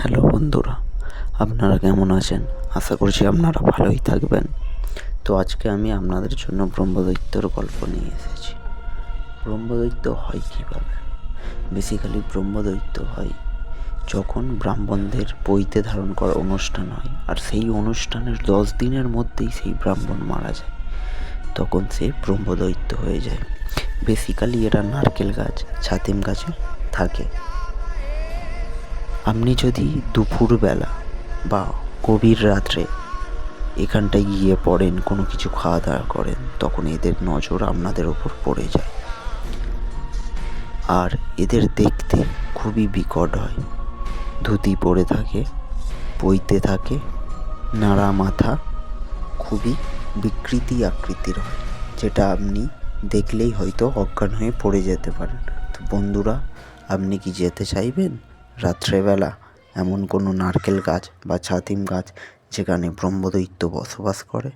Hello বন্ধুরা, আপনারা কেমন আছেন? আশা করছি আপনারা ভালোই থাকবেন। তো আজকে আমি আপনাদের জন্য ব্রহ্মদৈত্যর গল্প নিয়ে এসেছি। ব্রহ্মদৈত্য হয় কীভাবে? বেসিক্যালি ব্রহ্মদৈত্য হয় যখন ব্রাহ্মণদের পৈতে ধারণ করা অনুষ্ঠান হয়, আর সেই অনুষ্ঠানের 10 দিনের মধ্যেই সেই ব্রাহ্মণ মারা যায়, তখন সে ব্রহ্মদৈত্য হয়ে যায়। বেসিক্যালি এরা নারকেল গাছ, ছাতিম গাছে থাকে। আপনি যদি দুপুরবেলা বা গভীর রাত্রে এখানটায় গিয়ে পড়েন, কোনো কিছু খাওয়া দাওয়া করেন, তখন এদের নজর আপনাদের ওপর পড়ে যায়। আর এদের দেখতে খুবই বিকট হয়। ধুতি পরে থাকে, পৈতে থাকে, নাড়া মাথা, খুবই বিকৃতি আকৃতির হয়, যেটা আপনি দেখলেই হয়তো অজ্ঞান হয়ে পড়ে যেতে পারেন। তো বন্ধুরা, আপনি কি যেতে চাইবেন রাত্রেবেলা এমন কোনো নারকেল গাছ বা ছাতিম গাছ যেখানে ব্রহ্মদৈত্য বসবাস করে?